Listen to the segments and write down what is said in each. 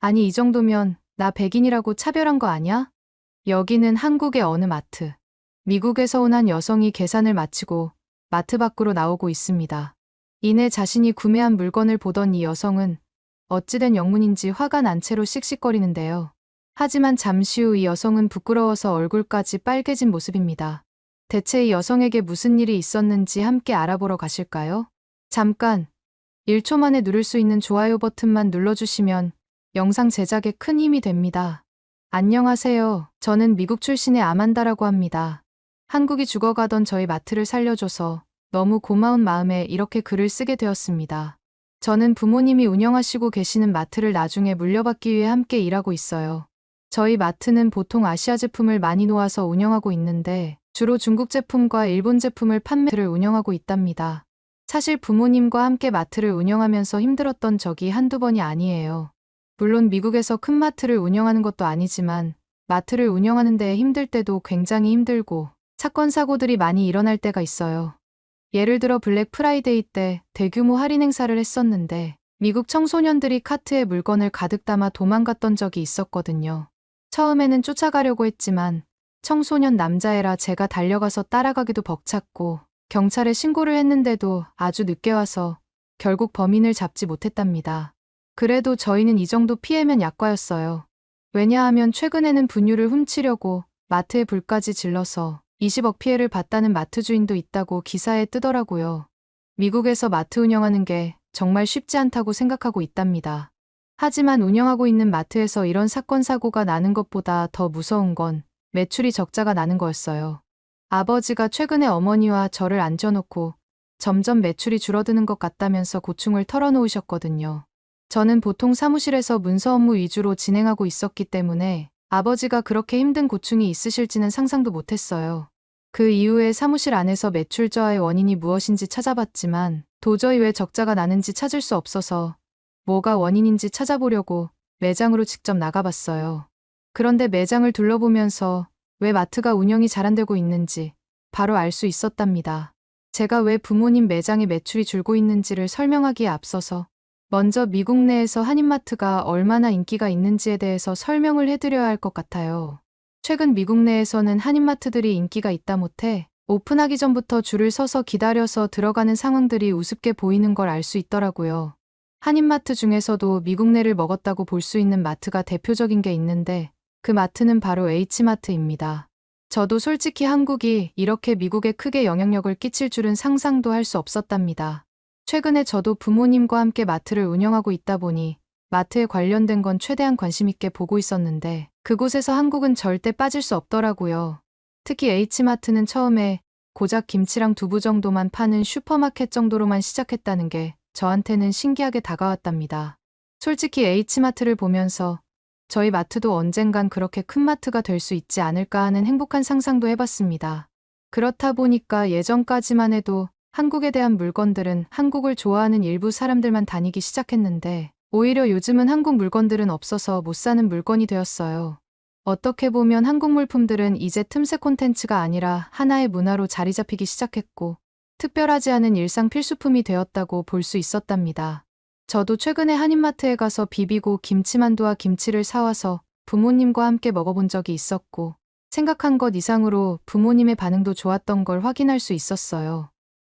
아니, 이 정도면 나 백인이라고 차별한 거 아니야? 여기는 한국의 어느 마트. 미국에서 온 한 여성이 계산을 마치고 마트 밖으로 나오고 있습니다. 이내 자신이 구매한 물건을 보던 이 여성은 어찌된 영문인지 화가 난 채로 씩씩거리는데요. 하지만 잠시 후 이 여성은 부끄러워서 얼굴까지 빨개진 모습입니다. 대체 이 여성에게 무슨 일이 있었는지 함께 알아보러 가실까요? 잠깐, 1초 만에 누를 수 있는 좋아요 버튼만 눌러주시면 영상 제작에 큰 힘이 됩니다. 안녕하세요. 저는 미국 출신의 아만다라고 합니다. 한국이 죽어가던 저희 마트를 살려줘서 너무 고마운 마음에 이렇게 글을 쓰게 되었습니다. 저는 부모님이 운영하시고 계시는 마트를 나중에 물려받기 위해 함께 일하고 있어요. 저희 마트는 보통 아시아 제품을 많이 놓아서 운영하고 있는데 주로 중국 제품과 일본 제품을 판매를 운영하고 있답니다. 사실 부모님과 함께 마트를 운영하면서 힘들었던 적이 한두 번이 아니에요. 물론 미국에서 큰 마트를 운영하는 것도 아니지만 마트를 운영하는 데 힘들 때도 굉장히 힘들고 사건 사고들이 많이 일어날 때가 있어요. 예를 들어 블랙 프라이데이 때 대규모 할인 행사를 했었는데 미국 청소년들이 카트에 물건을 가득 담아 도망갔던 적이 있었거든요. 처음에는 쫓아가려고 했지만 청소년 남자애라 제가 달려가서 따라가기도 벅찼고 경찰에 신고를 했는데도 아주 늦게 와서 결국 범인을 잡지 못했답니다. 그래도 저희는 이 정도 피해면 약과였어요. 왜냐하면 최근에는 분유를 훔치려고 마트에 불까지 질러서 20억 피해를 봤다는 마트 주인도 있다고 기사에 뜨더라고요. 미국에서 마트 운영하는 게 정말 쉽지 않다고 생각하고 있답니다. 하지만 운영하고 있는 마트에서 이런 사건 사고가 나는 것보다 더 무서운 건 매출이 적자가 나는 거였어요. 아버지가 최근에 어머니와 저를 앉혀놓고 점점 매출이 줄어드는 것 같다면서 고충을 털어놓으셨거든요. 저는 보통 사무실에서 문서 업무 위주로 진행하고 있었기 때문에 아버지가 그렇게 힘든 고충이 있으실지는 상상도 못했어요. 그 이후에 사무실 안에서 매출 저하의 원인이 무엇인지 찾아봤지만 도저히 왜 적자가 나는지 찾을 수 없어서 뭐가 원인인지 찾아보려고 매장으로 직접 나가봤어요. 그런데 매장을 둘러보면서 왜 마트가 운영이 잘 안 되고 있는지 바로 알 수 있었답니다. 제가 왜 부모님 매장의 매출이 줄고 있는지를 설명하기에 앞서서 먼저 미국 내에서 한인마트가 얼마나 인기가 있는지에 대해서 설명을 해드려야 할 것 같아요. 최근 미국 내에서는 한인마트들이 인기가 있다 못해 오픈하기 전부터 줄을 서서 기다려서 들어가는 상황들이 우습게 보이는 걸 알 수 있더라고요. 한인마트 중에서도 미국 내를 먹었다고 볼 수 있는 마트가 대표적인 게 있는데 그 마트는 바로 H마트입니다. 저도 솔직히 한국이 이렇게 미국에 크게 영향력을 끼칠 줄은 상상도 할 수 없었답니다. 최근에 저도 부모님과 함께 마트를 운영하고 있다 보니 마트에 관련된 건 최대한 관심 있게 보고 있었는데 그곳에서 한국은 절대 빠질 수 없더라고요. 특히 H마트는 처음에 고작 김치랑 두부 정도만 파는 슈퍼마켓 정도로만 시작했다는 게 저한테는 신기하게 다가왔답니다. 솔직히 H마트를 보면서 저희 마트도 언젠간 그렇게 큰 마트가 될 수 있지 않을까 하는 행복한 상상도 해봤습니다. 그렇다 보니까 예전까지만 해도 한국에 대한 물건들은 한국을 좋아하는 일부 사람들만 다니기 시작했는데 오히려 요즘은 한국 물건들은 없어서 못 사는 물건이 되었어요. 어떻게 보면 한국 물품들은 이제 틈새 콘텐츠가 아니라 하나의 문화로 자리 잡히기 시작했고 특별하지 않은 일상 필수품이 되었다고 볼 수 있었답니다. 저도 최근에 한인마트에 가서 비비고 김치만두와 김치를 사와서 부모님과 함께 먹어본 적이 있었고 생각한 것 이상으로 부모님의 반응도 좋았던 걸 확인할 수 있었어요.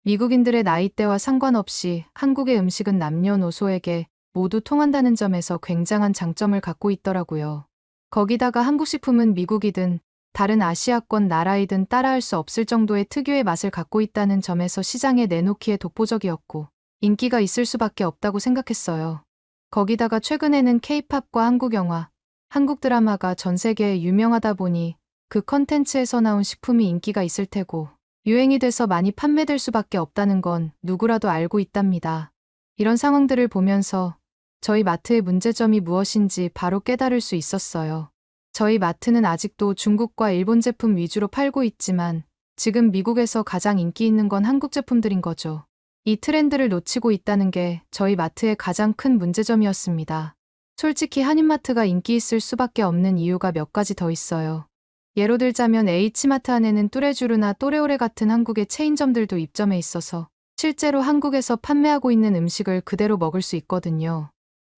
미국인들의 나이대와 상관없이 한국의 음식은 남녀노소에게 모두 통한다는 점에서 굉장한 장점을 갖고 있더라고요. 거기다가 한국 식품은 미국이든 다른 아시아권 나라이든 따라할 수 없을 정도의 특유의 맛을 갖고 있다는 점에서 시장에 내놓기에 독보적이었고 인기가 있을 수밖에 없다고 생각했어요. 거기다가 최근에는 K-팝과 한국 영화, 한국 드라마가 전 세계에 유명하다 보니 그 컨텐츠에서 나온 식품이 인기가 있을 테고 유행이 돼서 많이 판매될 수밖에 없다는 건 누구라도 알고 있답니다. 이런 상황들을 보면서 저희 마트의 문제점이 무엇인지 바로 깨달을 수 있었어요. 저희 마트는 아직도 중국과 일본 제품 위주로 팔고 있지만 지금 미국에서 가장 인기 있는 건 한국 제품들인 거죠. 이 트렌드를 놓치고 있다는 게 저희 마트의 가장 큰 문제점이었습니다. 솔직히 한인마트가 인기 있을 수밖에 없는 이유가 몇 가지 더 있어요. 예로 들자면 H마트 안에는 뚜레쥬르나 또레오레 같은 한국의 체인점들도 입점해 있어서 실제로 한국에서 판매하고 있는 음식을 그대로 먹을 수 있거든요.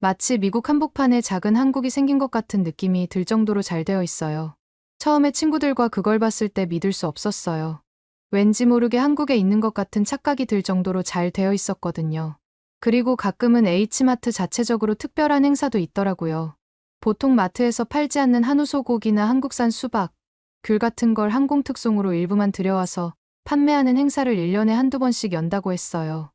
마치 미국 한복판에 작은 한국이 생긴 것 같은 느낌이 들 정도로 잘 되어 있어요. 처음에 친구들과 그걸 봤을 때 믿을 수 없었어요. 왠지 모르게 한국에 있는 것 같은 착각이 들 정도로 잘 되어 있었거든요. 그리고 가끔은 H마트 자체적으로 특별한 행사도 있더라고요. 보통 마트에서 팔지 않는 한우 소고기나 한국산 수박, 귤 같은 걸 항공특송으로 일부만 들여와서 판매하는 행사를 1년에 한두 번씩 연다고 했어요.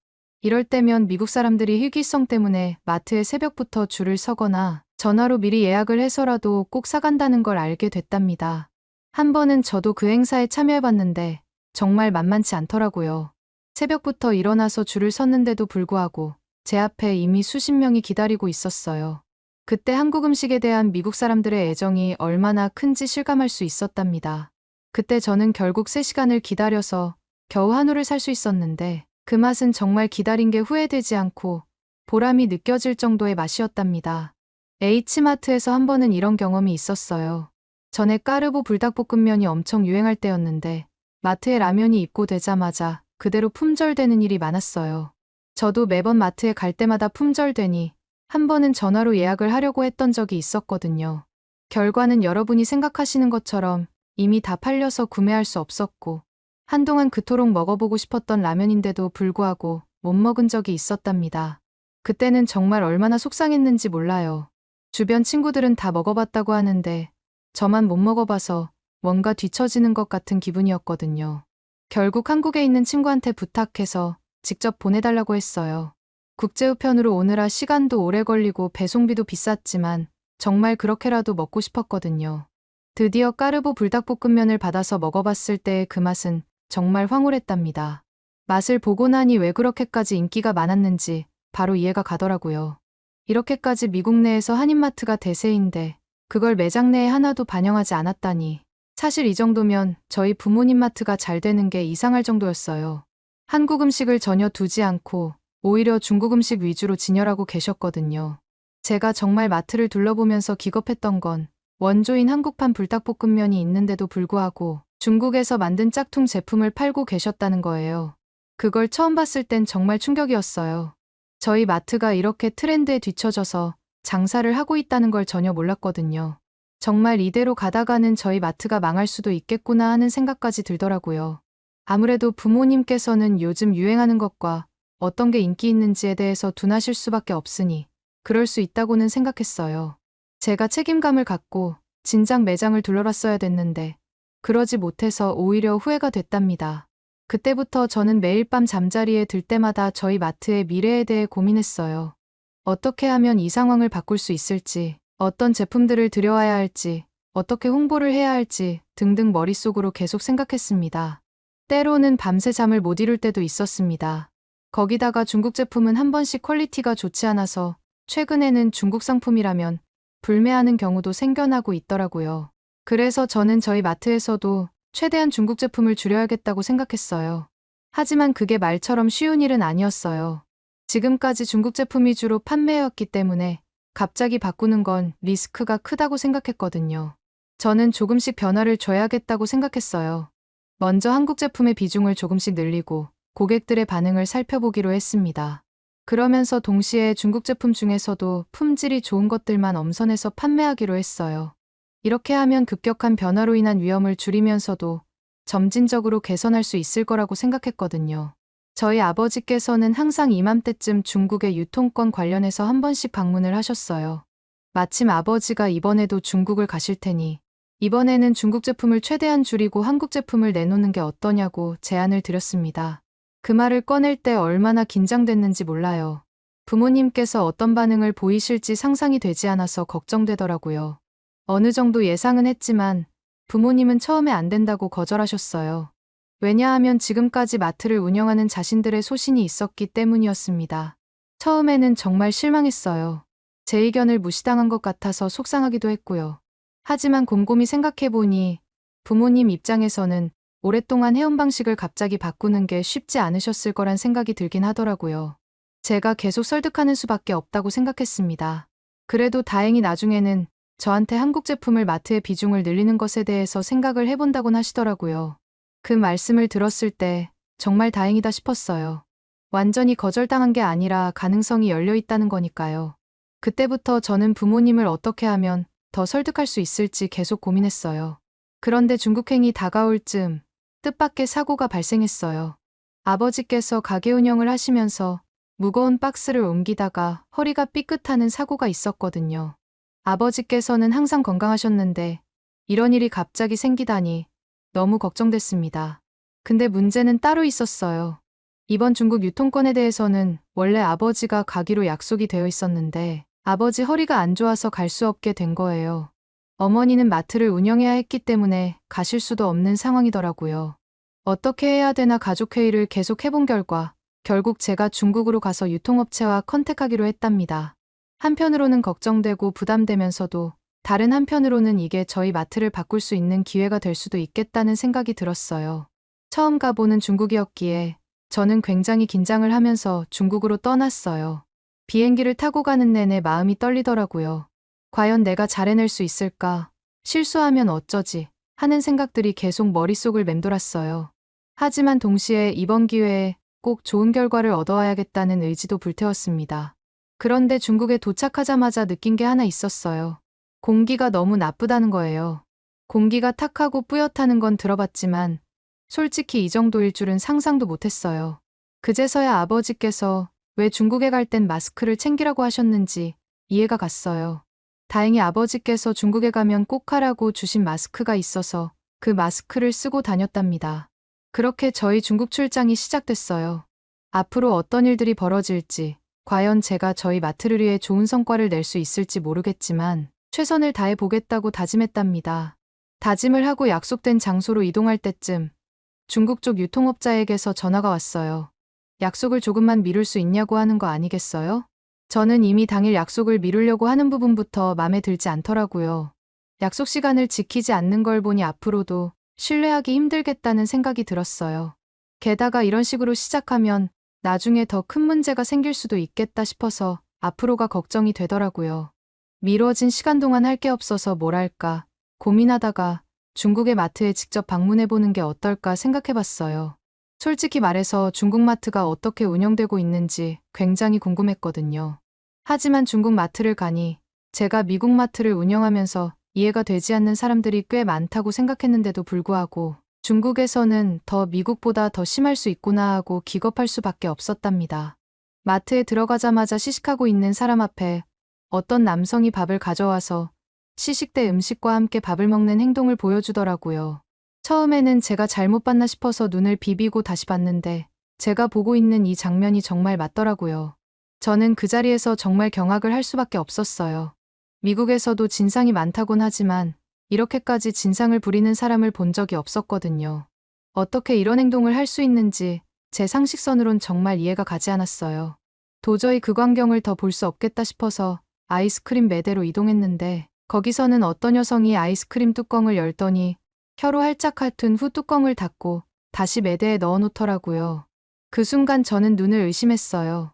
이럴 때면 미국 사람들이 희귀성 때문에 마트에 새벽부터 줄을 서거나 전화로 미리 예약을 해서라도 꼭 사간다는 걸 알게 됐답니다. 한 번은 저도 그 행사에 참여해봤는데 정말 만만치 않더라고요. 새벽부터 일어나서 줄을 섰는데도 불구하고 제 앞에 이미 수십 명이 기다리고 있었어요. 그때 한국 음식에 대한 미국 사람들의 애정이 얼마나 큰지 실감할 수 있었답니다. 그때 저는 결국 3시간을 기다려서 겨우 한우를 살 수 있었는데 그 맛은 정말 기다린 게 후회되지 않고 보람이 느껴질 정도의 맛이었답니다. H마트에서 한 번은 이런 경험이 있었어요. 전에 까르보 불닭볶음면이 엄청 유행할 때였는데 마트에 라면이 입고되자마자 그대로 품절되는 일이 많았어요. 저도 매번 마트에 갈 때마다 품절되니 한 번은 전화로 예약을 하려고 했던 적이 있었거든요. 결과는 여러분이 생각하시는 것처럼 이미 다 팔려서 구매할 수 없었고 한동안 그토록 먹어보고 싶었던 라면인데도 불구하고 못 먹은 적이 있었답니다. 그때는 정말 얼마나 속상했는지 몰라요. 주변 친구들은 다 먹어봤다고 하는데 저만 못 먹어봐서 뭔가 뒤처지는 것 같은 기분이었거든요. 결국 한국에 있는 친구한테 부탁해서 직접 보내달라고 했어요. 국제우편으로 오느라 시간도 오래 걸리고 배송비도 비쌌지만 정말 그렇게라도 먹고 싶었거든요. 드디어 까르보 불닭볶음면을 받아서 먹어봤을 때의 그 맛은 정말 황홀했답니다. 맛을 보고 나니 왜 그렇게까지 인기가 많았는지 바로 이해가 가더라고요. 이렇게까지 미국 내에서 한인마트가 대세인데 그걸 매장 내에 하나도 반영하지 않았다니. 사실 이 정도면 저희 부모님 마트가 잘 되는 게 이상할 정도였어요. 한국 음식을 전혀 두지 않고 오히려 중국 음식 위주로 진열하고 계셨거든요. 제가 정말 마트를 둘러보면서 기겁했던 건 원조인 한국판 불닭볶음면이 있는데도 불구하고 중국에서 만든 짝퉁 제품을 팔고 계셨다는 거예요. 그걸 처음 봤을 땐 정말 충격이었어요. 저희 마트가 이렇게 트렌드에 뒤처져서 장사를 하고 있다는 걸 전혀 몰랐거든요. 정말 이대로 가다가는 저희 마트가 망할 수도 있겠구나 하는 생각까지 들더라고요. 아무래도 부모님께서는 요즘 유행하는 것과 어떤 게 인기 있는지에 대해서 둔하실 수밖에 없으니 그럴 수 있다고는 생각했어요. 제가 책임감을 갖고 진작 매장을 둘러봤어야 됐는데 그러지 못해서 오히려 후회가 됐답니다. 그때부터 저는 매일 밤 잠자리에 들 때마다 저희 마트의 미래에 대해 고민했어요. 어떻게 하면 이 상황을 바꿀 수 있을지, 어떤 제품들을 들여와야 할지, 어떻게 홍보를 해야 할지 등등 머릿속으로 계속 생각했습니다. 때로는 밤새 잠을 못 이룰 때도 있었습니다. 거기다가 중국 제품은 한 번씩 퀄리티가 좋지 않아서 최근에는 중국 상품이라면 불매하는 경우도 생겨나고 있더라고요. 그래서 저는 저희 마트에서도 최대한 중국 제품을 줄여야겠다고 생각했어요. 하지만 그게 말처럼 쉬운 일은 아니었어요. 지금까지 중국 제품 위주로 판매해왔기 때문에 갑자기 바꾸는 건 리스크가 크다고 생각했거든요. 저는 조금씩 변화를 줘야겠다고 생각했어요. 먼저 한국 제품의 비중을 조금씩 늘리고 고객들의 반응을 살펴보기로 했습니다. 그러면서 동시에 중국 제품 중에서도 품질이 좋은 것들만 엄선해서 판매하기로 했어요. 이렇게 하면 급격한 변화로 인한 위험을 줄이면서도 점진적으로 개선할 수 있을 거라고 생각했거든요. 저희 아버지께서는 항상 이맘때쯤 중국의 유통권 관련해서 한 번씩 방문을 하셨어요. 마침 아버지가 이번에도 중국을 가실 테니 이번에는 중국 제품을 최대한 줄이고 한국 제품을 내놓는 게 어떠냐고 제안을 드렸습니다. 그 말을 꺼낼 때 얼마나 긴장됐는지 몰라요. 부모님께서 어떤 반응을 보이실지 상상이 되지 않아서 걱정되더라고요. 어느 정도 예상은 했지만 부모님은 처음에 안 된다고 거절하셨어요. 왜냐하면 지금까지 마트를 운영하는 자신들의 소신이 있었기 때문이었습니다. 처음에는 정말 실망했어요. 제 의견을 무시당한 것 같아서 속상하기도 했고요. 하지만 곰곰이 생각해보니 부모님 입장에서는 오랫동안 해온 방식을 갑자기 바꾸는 게 쉽지 않으셨을 거란 생각이 들긴 하더라고요. 제가 계속 설득하는 수밖에 없다고 생각했습니다. 그래도 다행히 나중에는 저한테 한국 제품을 마트의 비중을 늘리는 것에 대해서 생각을 해본다곤 하시더라고요. 그 말씀을 들었을 때 정말 다행이다 싶었어요. 완전히 거절당한 게 아니라 가능성이 열려 있다는 거니까요. 그때부터 저는 부모님을 어떻게 하면 더 설득할 수 있을지 계속 고민했어요. 그런데 중국행이 다가올 즈음 뜻밖의 사고가 발생했어요. 아버지께서 가게 운영을 하시면서 무거운 박스를 옮기다가 허리가 삐끗하는 사고가 있었거든요. 아버지께서는 항상 건강하셨는데 이런 일이 갑자기 생기다니 너무 걱정됐습니다. 근데 문제는 따로 있었어요. 이번 중국 유통권에 대해서는 원래 아버지가 가기로 약속이 되어 있었는데 아버지 허리가 안 좋아서 갈 수 없게 된 거예요. 어머니는 마트를 운영해야 했기 때문에 가실 수도 없는 상황이더라고요. 어떻게 해야 되나 가족회의를 계속 해본 결과 결국 제가 중국으로 가서 유통업체와 컨택하기로 했답니다. 한편으로는 걱정되고 부담되면서도 다른 한편으로는 이게 저희 마트를 바꿀 수 있는 기회가 될 수도 있겠다는 생각이 들었어요. 처음 가보는 중국이었기에 저는 굉장히 긴장을 하면서 중국으로 떠났어요. 비행기를 타고 가는 내내 마음이 떨리더라고요. 과연 내가 잘 해낼 수 있을까? 실수하면 어쩌지? 하는 생각들이 계속 머릿속을 맴돌았어요. 하지만 동시에 이번 기회에 꼭 좋은 결과를 얻어와야겠다는 의지도 불태웠습니다. 그런데 중국에 도착하자마자 느낀 게 하나 있었어요. 공기가 너무 나쁘다는 거예요. 공기가 탁하고 뿌옇다는 건 들어봤지만 솔직히 이 정도일 줄은 상상도 못했어요. 그제서야 아버지께서 왜 중국에 갈 땐 마스크를 챙기라고 하셨는지 이해가 갔어요. 다행히 아버지께서 중국에 가면 꼭 하라고 주신 마스크가 있어서 그 마스크를 쓰고 다녔답니다. 그렇게 저희 중국 출장이 시작됐어요. 앞으로 어떤 일들이 벌어질지, 과연 제가 저희 마트를 위해 좋은 성과를 낼 수 있을지 모르겠지만 최선을 다해 보겠다고 다짐했답니다. 다짐을 하고 약속된 장소로 이동할 때쯤 중국 쪽 유통업자에게서 전화가 왔어요. 약속을 조금만 미룰 수 있냐고 하는 거 아니겠어요? 저는 이미 당일 약속을 미루려고 하는 부분부터 마음에 들지 않더라고요. 약속 시간을 지키지 않는 걸 보니 앞으로도 신뢰하기 힘들겠다는 생각이 들었어요. 게다가 이런 식으로 시작하면 나중에 더 큰 문제가 생길 수도 있겠다 싶어서 앞으로가 걱정이 되더라고요. 미뤄진 시간 동안 할 게 없어서 뭘 할까 고민하다가 중국의 마트에 직접 방문해보는 게 어떨까 생각해봤어요. 솔직히 말해서 중국 마트가 어떻게 운영되고 있는지 굉장히 궁금했거든요. 하지만 중국 마트를 가니 제가 미국 마트를 운영하면서 이해가 되지 않는 사람들이 꽤 많다고 생각했는데도 불구하고 중국에서는 더 미국보다 더 심할 수 있구나 하고 기겁할 수밖에 없었답니다. 마트에 들어가자마자 시식하고 있는 사람 앞에 어떤 남성이 밥을 가져와서 시식대 음식과 함께 밥을 먹는 행동을 보여주더라고요. 처음에는 제가 잘못 봤나 싶어서 눈을 비비고 다시 봤는데 제가 보고 있는 이 장면이 정말 맞더라고요. 저는 그 자리에서 정말 경악을 할 수밖에 없었어요. 미국에서도 진상이 많다곤 하지만 이렇게까지 진상을 부리는 사람을 본 적이 없었거든요. 어떻게 이런 행동을 할 수 있는지 제 상식선으론 정말 이해가 가지 않았어요. 도저히 그 광경을 더 볼 수 없겠다 싶어서 아이스크림 매대로 이동했는데 거기서는 어떤 여성이 아이스크림 뚜껑을 열더니 혀로 활짝 핥은 후 뚜껑을 닫고 다시 매대에 넣어놓더라고요. 그 순간 저는 눈을 의심했어요.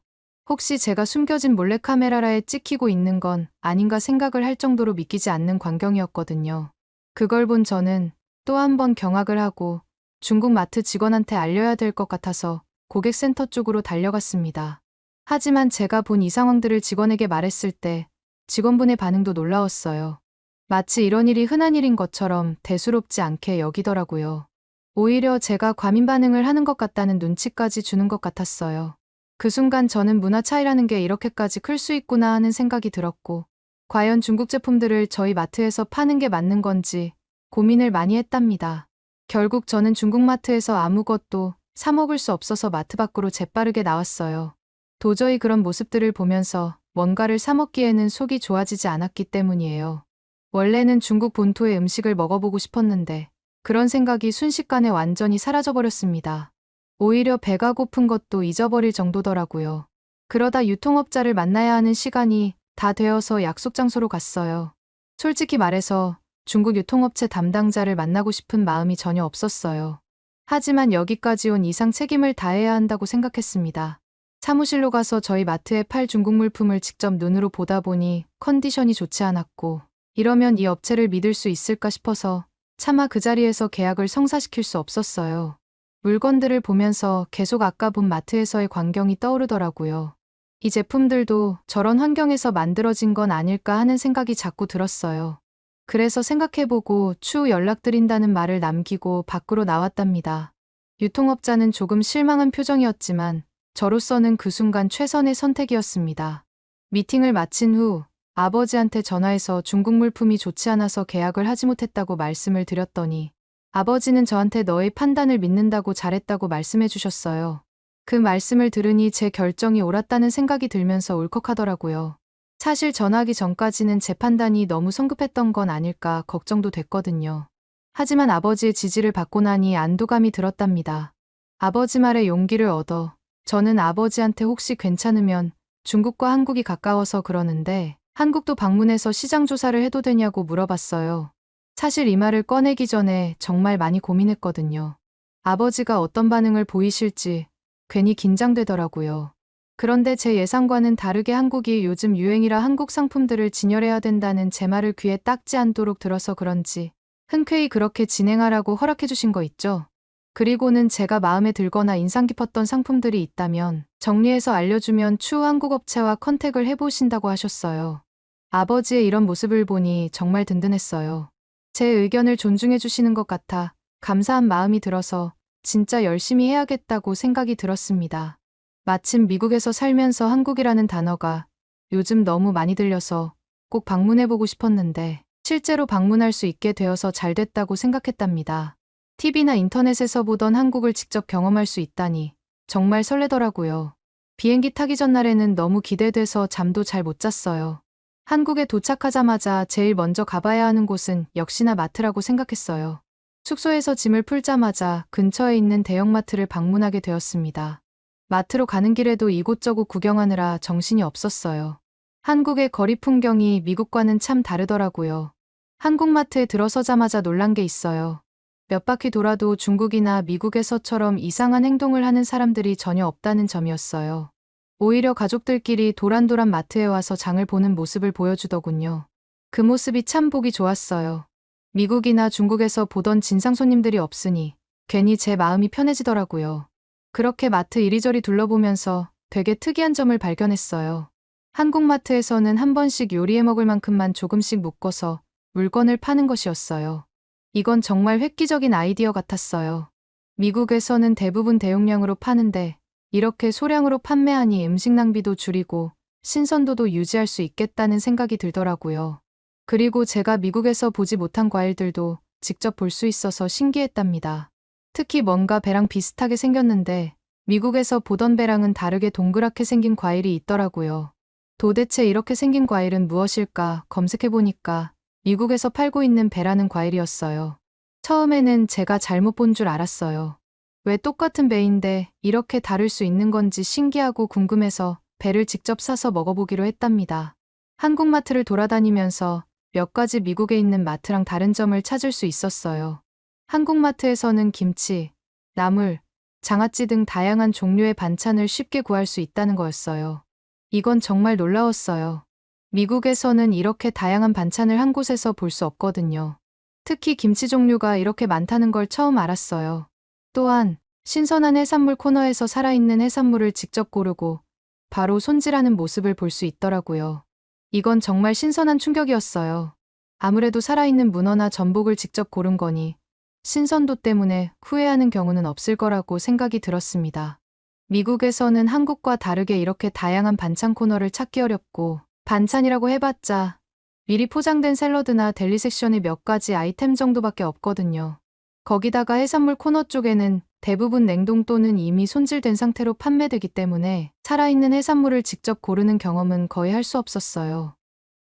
혹시 제가 숨겨진 몰래카메라에 찍히고 있는 건 아닌가 생각을 할 정도로 믿기지 않는 광경이었거든요. 그걸 본 저는 또 한 번 경악을 하고 중국 마트 직원한테 알려야 될 것 같아서 고객센터 쪽으로 달려갔습니다. 하지만 제가 본 이 상황들을 직원에게 말했을 때 직원분의 반응도 놀라웠어요. 마치 이런 일이 흔한 일인 것처럼 대수롭지 않게 여기더라고요. 오히려 제가 과민 반응을 하는 것 같다는 눈치까지 주는 것 같았어요. 그 순간 저는 문화 차이라는 게 이렇게까지 클 수 있구나 하는 생각이 들었고, 과연 중국 제품들을 저희 마트에서 파는 게 맞는 건지 고민을 많이 했답니다. 결국 저는 중국 마트에서 아무것도 사 먹을 수 없어서 마트 밖으로 재빠르게 나왔어요. 도저히 그런 모습들을 보면서 뭔가를 사 먹기에는 속이 좋아지지 않았기 때문이에요. 원래는 중국 본토의 음식을 먹어보고 싶었는데 그런 생각이 순식간에 완전히 사라져버렸습니다. 오히려 배가 고픈 것도 잊어버릴 정도더라고요. 그러다 유통업자를 만나야 하는 시간이 다 되어서 약속 장소로 갔어요. 솔직히 말해서 중국 유통업체 담당자를 만나고 싶은 마음이 전혀 없었어요. 하지만 여기까지 온 이상 책임을 다해야 한다고 생각했습니다. 사무실로 가서 저희 마트에 팔 중국 물품을 직접 눈으로 보다 보니 컨디션이 좋지 않았고, 이러면 이 업체를 믿을 수 있을까 싶어서 차마 그 자리에서 계약을 성사시킬 수 없었어요. 물건들을 보면서 계속 아까 본 마트에서의 광경이 떠오르더라고요. 이 제품들도 저런 환경에서 만들어진 건 아닐까 하는 생각이 자꾸 들었어요. 그래서 생각해보고 추후 연락드린다는 말을 남기고 밖으로 나왔답니다. 유통업자는 조금 실망한 표정이었지만 저로서는 그 순간 최선의 선택이었습니다. 미팅을 마친 후 아버지한테 전화해서 중국 물품이 좋지 않아서 계약을 하지 못했다고 말씀을 드렸더니 아버지는 저한테 너의 판단을 믿는다고 잘했다고 말씀해 주셨어요. 그 말씀을 들으니 제 결정이 옳았다는 생각이 들면서 울컥하더라고요. 사실 전화하기 전까지는 제 판단이 너무 성급했던 건 아닐까 걱정도 됐거든요. 하지만 아버지의 지지를 받고 나니 안도감이 들었답니다. 아버지 말에 용기를 얻어 저는 아버지한테 혹시 괜찮으면 중국과 한국이 가까워서 그러는데 한국도 방문해서 시장 조사를 해도 되냐고 물어봤어요. 사실 이 말을 꺼내기 전에 정말 많이 고민했거든요. 아버지가 어떤 반응을 보이실지 괜히 긴장되더라고요. 그런데 제 예상과는 다르게 한국이 요즘 유행이라 한국 상품들을 진열해야 된다는 제 말을 귀에 딱지 않도록 들어서 그런지 흔쾌히 그렇게 진행하라고 허락해 주신 거 있죠? 그리고는 제가 마음에 들거나 인상 깊었던 상품들이 있다면 정리해서 알려주면 추후 한국 업체와 컨택을 해보신다고 하셨어요. 아버지의 이런 모습을 보니 정말 든든했어요. 제 의견을 존중해 주시는 것 같아 감사한 마음이 들어서 진짜 열심히 해야겠다고 생각이 들었습니다. 마침 미국에서 살면서 한국이라는 단어가 요즘 너무 많이 들려서 꼭 방문해보고 싶었는데 실제로 방문할 수 있게 되어서 잘 됐다고 생각했답니다. TV나 인터넷에서 보던 한국을 직접 경험할 수 있다니 정말 설레더라고요. 비행기 타기 전날에는 너무 기대돼서 잠도 잘 못 잤어요. 한국에 도착하자마자 제일 먼저 가봐야 하는 곳은 역시나 마트라고 생각했어요. 숙소에서 짐을 풀자마자 근처에 있는 대형마트를 방문하게 되었습니다. 마트로 가는 길에도 이곳저곳 구경하느라 정신이 없었어요. 한국의 거리 풍경이 미국과는 참 다르더라고요. 한국 마트에 들어서자마자 놀란 게 있어요. 몇 바퀴 돌아도 중국이나 미국에서처럼 이상한 행동을 하는 사람들이 전혀 없다는 점이었어요. 오히려 가족들끼리 도란도란 마트에 와서 장을 보는 모습을 보여주더군요. 그 모습이 참 보기 좋았어요. 미국이나 중국에서 보던 진상 손님들이 없으니 괜히 제 마음이 편해지더라고요. 그렇게 마트 이리저리 둘러보면서 되게 특이한 점을 발견했어요. 한국 마트에서는 한 번씩 요리해 먹을 만큼만 조금씩 묶어서 물건을 파는 것이었어요. 이건 정말 획기적인 아이디어 같았어요. 미국에서는 대부분 대용량으로 파는데 이렇게 소량으로 판매하니 음식 낭비도 줄이고 신선도도 유지할 수 있겠다는 생각이 들더라고요. 그리고 제가 미국에서 보지 못한 과일들도 직접 볼 수 있어서 신기했답니다. 특히 뭔가 배랑 비슷하게 생겼는데 미국에서 보던 배랑은 다르게 동그랗게 생긴 과일이 있더라고요. 도대체 이렇게 생긴 과일은 무엇일까 검색해보니까 미국에서 팔고 있는 배라는 과일이었어요. 처음에는 제가 잘못 본 줄 알았어요. 왜 똑같은 배인데 이렇게 다를 수 있는 건지 신기하고 궁금해서 배를 직접 사서 먹어보기로 했답니다. 한국마트를 돌아다니면서 몇 가지 미국에 있는 마트랑 다른 점을 찾을 수 있었어요. 한국마트에서는 김치, 나물, 장아찌 등 다양한 종류의 반찬을 쉽게 구할 수 있다는 거였어요. 이건 정말 놀라웠어요. 미국에서는 이렇게 다양한 반찬을 한 곳에서 볼 수 없거든요. 특히 김치 종류가 이렇게 많다는 걸 처음 알았어요. 또한 신선한 해산물 코너에서 살아있는 해산물을 직접 고르고 바로 손질하는 모습을 볼 수 있더라고요. 이건 정말 신선한 충격이었어요. 아무래도 살아있는 문어나 전복을 직접 고른 거니 신선도 때문에 후회하는 경우는 없을 거라고 생각이 들었습니다. 미국에서는 한국과 다르게 이렇게 다양한 반찬 코너를 찾기 어렵고 반찬이라고 해봤자 미리 포장된 샐러드나 델리 섹션의 몇 가지 아이템 정도밖에 없거든요. 거기다가 해산물 코너 쪽에는 대부분 냉동 또는 이미 손질된 상태로 판매되기 때문에 살아있는 해산물을 직접 고르는 경험은 거의 할 수 없었어요.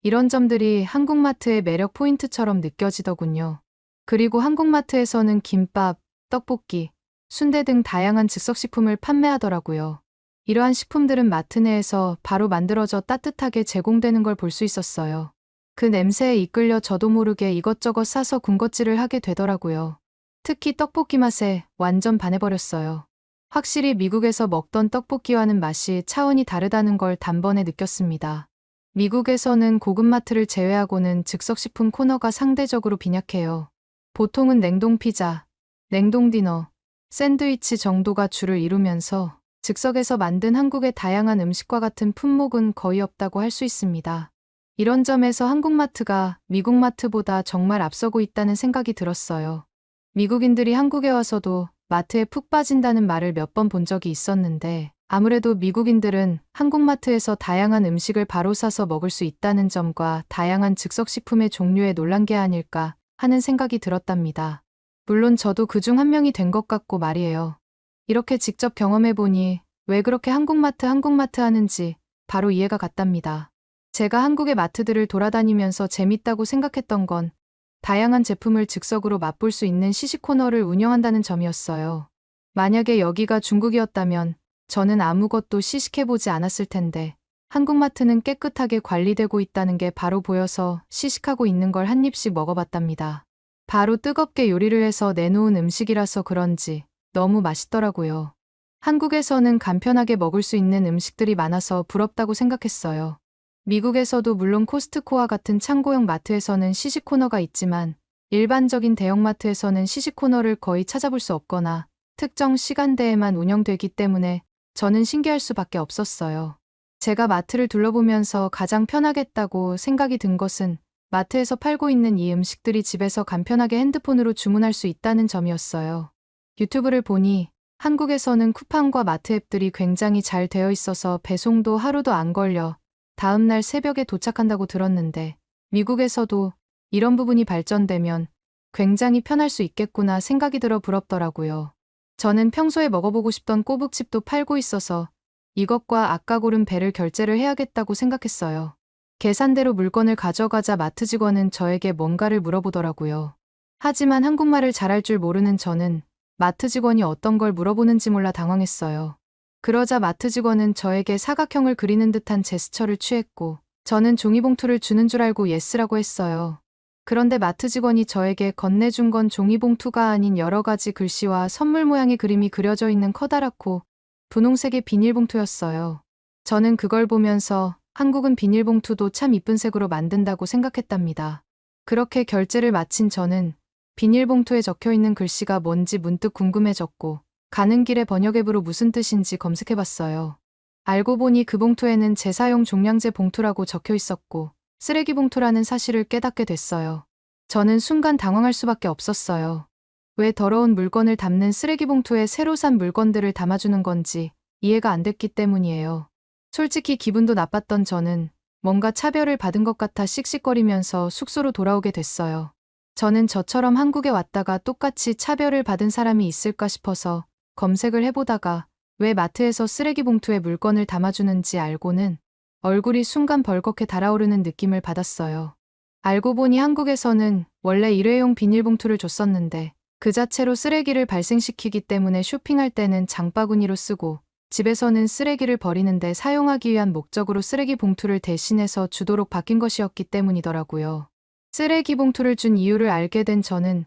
이런 점들이 한국마트의 매력 포인트처럼 느껴지더군요. 그리고 한국마트에서는 김밥, 떡볶이, 순대 등 다양한 즉석식품을 판매하더라고요. 이러한 식품들은 마트 내에서 바로 만들어져 따뜻하게 제공되는 걸 볼 수 있었어요. 그 냄새에 이끌려 저도 모르게 이것저것 사서 군것질을 하게 되더라고요. 특히 떡볶이 맛에 완전 반해버렸어요. 확실히 미국에서 먹던 떡볶이와는 맛이 차원이 다르다는 걸 단번에 느꼈습니다. 미국에서는 고급마트를 제외하고는 즉석식품 코너가 상대적으로 빈약해요. 보통은 냉동 피자, 냉동 디너, 샌드위치 정도가 주를 이루면서 즉석에서 만든 한국의 다양한 음식과 같은 품목은 거의 없다고 할 수 있습니다. 이런 점에서 한국 마트가 미국 마트보다 정말 앞서고 있다는 생각이 들었어요. 미국인들이 한국에 와서도 마트에 푹 빠진다는 말을 몇 번 본 적이 있었는데 아무래도 미국인들은 한국 마트에서 다양한 음식을 바로 사서 먹을 수 있다는 점과 다양한 즉석식품의 종류에 놀란 게 아닐까 하는 생각이 들었답니다. 물론 저도 그중 한 명이 된 것 같고 말이에요. 이렇게 직접 경험해보니 왜 그렇게 한국마트 하는지 바로 이해가 갔답니다. 제가 한국의 마트들을 돌아다니면서 재밌다고 생각했던 건 다양한 제품을 즉석으로 맛볼 수 있는 시식 코너를 운영한다는 점이었어요. 만약에 여기가 중국이었다면 저는 아무것도 시식해보지 않았을 텐데 한국마트는 깨끗하게 관리되고 있다는 게 바로 보여서 시식하고 있는 걸 한 입씩 먹어봤답니다. 바로 뜨겁게 요리를 해서 내놓은 음식이라서 그런지 너무 맛있더라고요. 한국에서는 간편하게 먹을 수 있는 음식들이 많아서 부럽다고 생각했어요. 미국에서도 물론 코스트코와 같은 창고형 마트에서는 시식 코너가 있지만 일반적인 대형마트에서는 시식 코너를 거의 찾아볼 수 없거나 특정 시간대에만 운영되기 때문에 저는 신기할 수밖에 없었어요. 제가 마트를 둘러보면서 가장 편하겠다고 생각이 든 것은 마트에서 팔고 있는 이 음식들이 집에서 간편하게 핸드폰으로 주문할 수 있다는 점이었어요. 유튜브를 보니 한국에서는 쿠팡과 마트 앱들이 굉장히 잘 되어 있어서 배송도 하루도 안 걸려 다음날 새벽에 도착한다고 들었는데 미국에서도 이런 부분이 발전되면 굉장히 편할 수 있겠구나 생각이 들어 부럽더라고요. 저는 평소에 먹어보고 싶던 꼬북칩도 팔고 있어서 이것과 아까 고른 배를 결제를 해야겠다고 생각했어요. 계산대로 물건을 가져가자 마트 직원은 저에게 뭔가를 물어보더라고요. 하지만 한국말을 잘할 줄 모르는 저는 마트 직원이 어떤 걸 물어보는지 몰라 당황했어요. 그러자 마트 직원은 저에게 사각형을 그리는 듯한 제스처를 취했고 저는 종이봉투를 주는 줄 알고 예스라고 했어요. 그런데 마트 직원이 저에게 건네준 건 종이봉투가 아닌 여러 가지 글씨와 선물 모양의 그림이 그려져 있는 커다랗고 분홍색의 비닐봉투였어요. 저는 그걸 보면서 한국은 비닐봉투도 참 이쁜 색으로 만든다고 생각했답니다. 그렇게 결제를 마친 저는 비닐봉투에 적혀있는 글씨가 뭔지 문득 궁금해졌고 가는 길에 번역앱으로 무슨 뜻인지 검색해봤어요. 알고 보니 그 봉투에는 재사용 종량제 봉투라고 적혀 있었고 쓰레기 봉투라는 사실을 깨닫게 됐어요. 저는 순간 당황할 수밖에 없었어요. 왜 더러운 물건을 담는 쓰레기 봉투에 새로 산 물건들을 담아주는 건지 이해가 안 됐기 때문이에요. 솔직히 기분도 나빴던 저는 뭔가 차별을 받은 것 같아 씩씩거리면서 숙소로 돌아오게 됐어요. 저는 저처럼 한국에 왔다가 똑같이 차별을 받은 사람이 있을까 싶어서 검색을 해보다가 왜 마트에서 쓰레기 봉투에 물건을 담아주는지 알고는 얼굴이 순간 벌겋게 달아오르는 느낌을 받았어요. 알고 보니 한국에서는 원래 일회용 비닐봉투를 줬었는데 그 자체로 쓰레기를 발생시키기 때문에 쇼핑할 때는 장바구니로 쓰고 집에서는 쓰레기를 버리는데 사용하기 위한 목적으로 쓰레기 봉투를 대신해서 주도록 바뀐 것이었기 때문이더라고요. 쓰레기 봉투를 준 이유를 알게 된 저는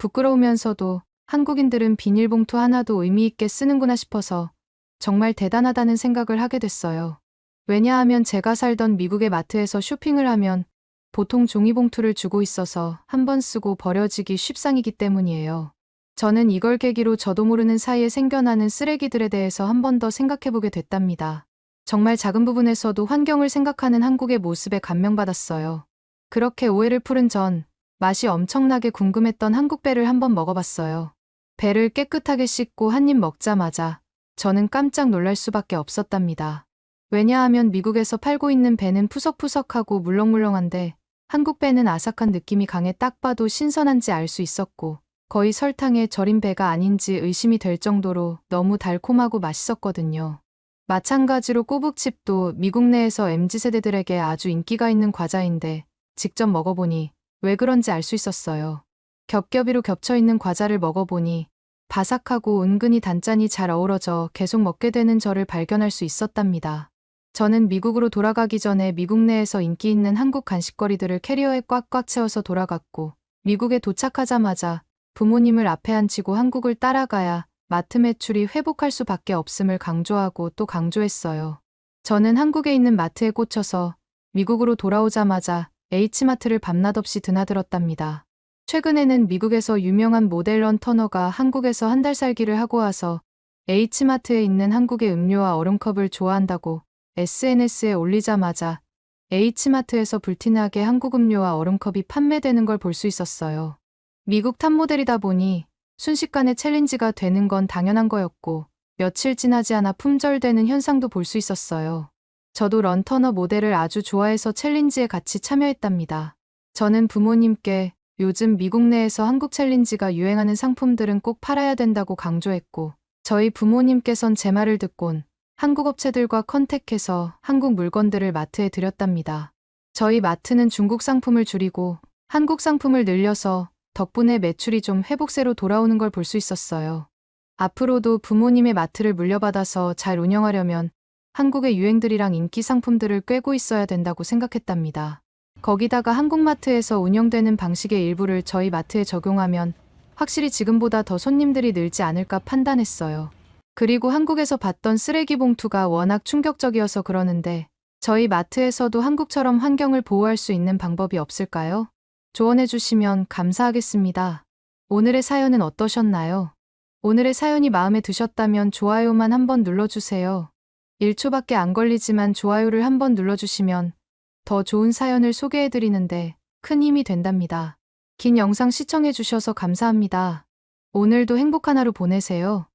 부끄러우면서도 한국인들은 비닐봉투 하나도 의미 있게 쓰는구나 싶어서 정말 대단하다는 생각을 하게 됐어요. 왜냐하면 제가 살던 미국의 마트에서 쇼핑을 하면 보통 종이봉투를 주고 있어서 한 번 쓰고 버려지기 쉽상이기 때문이에요. 저는 이걸 계기로 저도 모르는 사이에 생겨나는 쓰레기들에 대해서 한 번 더 생각해보게 됐답니다. 정말 작은 부분에서도 환경을 생각하는 한국의 모습에 감명받았어요. 그렇게 오해를 풀은 전 맛이 엄청나게 궁금했던 한국배를 한번 먹어봤어요. 배를 깨끗하게 씻고 한 입 먹자마자 저는 깜짝 놀랄 수밖에 없었답니다. 왜냐하면 미국에서 팔고 있는 배는 푸석푸석하고 물렁물렁한데 한국 배는 아삭한 느낌이 강해 딱 봐도 신선한지 알 수 있었고 거의 설탕에 절인 배가 아닌지 의심이 될 정도로 너무 달콤하고 맛있었거든요. 마찬가지로 꼬북칩도 미국 내에서 MZ세대들에게 아주 인기가 있는 과자인데 직접 먹어보니 왜 그런지 알 수 있었어요. 겹겹이로 겹쳐있는 과자를 먹어보니 바삭하고 은근히 단짠이 잘 어우러져 계속 먹게 되는 저를 발견할 수 있었답니다. 저는 미국으로 돌아가기 전에 미국 내에서 인기 있는 한국 간식거리들을 캐리어에 꽉꽉 채워서 돌아갔고 미국에 도착하자마자 부모님을 앞에 앉히고 한국을 따라가야 마트 매출이 회복할 수밖에 없음을 강조하고 또 강조했어요. 저는 한국에 있는 마트에 꽂혀서 미국으로 돌아오자마자 H마트를 밤낮없이 드나들었답니다. 최근에는 미국에서 유명한 모델 런 터너가 한국에서 한 달 살기를 하고 와서 H마트에 있는 한국의 음료와 얼음컵을 좋아한다고 SNS에 올리자마자 H마트에서 불티나게 한국 음료와 얼음컵이 판매되는 걸 볼 수 있었어요. 미국 탑모델이다 보니 순식간에 챌린지가 되는 건 당연한 거였고 며칠 지나지 않아 품절되는 현상도 볼 수 있었어요. 저도 런터너 모델을 아주 좋아해서 챌린지에 같이 참여했답니다. 저는 부모님께 요즘 미국 내에서 한국 챌린지가 유행하는 상품들은 꼭 팔아야 된다고 강조했고 저희 부모님께선 제 말을 듣곤 한국 업체들과 컨택해서 한국 물건들을 마트에 들였답니다. 저희 마트는 중국 상품을 줄이고 한국 상품을 늘려서 덕분에 매출이 좀 회복세로 돌아오는 걸 볼 수 있었어요. 앞으로도 부모님의 마트를 물려받아서 잘 운영하려면 한국의 유행들이랑 인기 상품들을 꿰고 있어야 된다고 생각했답니다. 거기다가 한국마트에서 운영되는 방식의 일부를 저희 마트에 적용하면 확실히 지금보다 더 손님들이 늘지 않을까 판단했어요. 그리고 한국에서 봤던 쓰레기 봉투가 워낙 충격적이어서 그러는데 저희 마트에서도 한국처럼 환경을 보호할 수 있는 방법이 없을까요? 조언해 주시면 감사하겠습니다. 오늘의 사연은 어떠셨나요? 오늘의 사연이 마음에 드셨다면 좋아요만 한번 눌러주세요. 1초밖에 안 걸리지만 좋아요를 한번 눌러주시면 더 좋은 사연을 소개해드리는데 큰 힘이 된답니다. 긴 영상 시청해주셔서 감사합니다. 오늘도 행복한 하루 보내세요.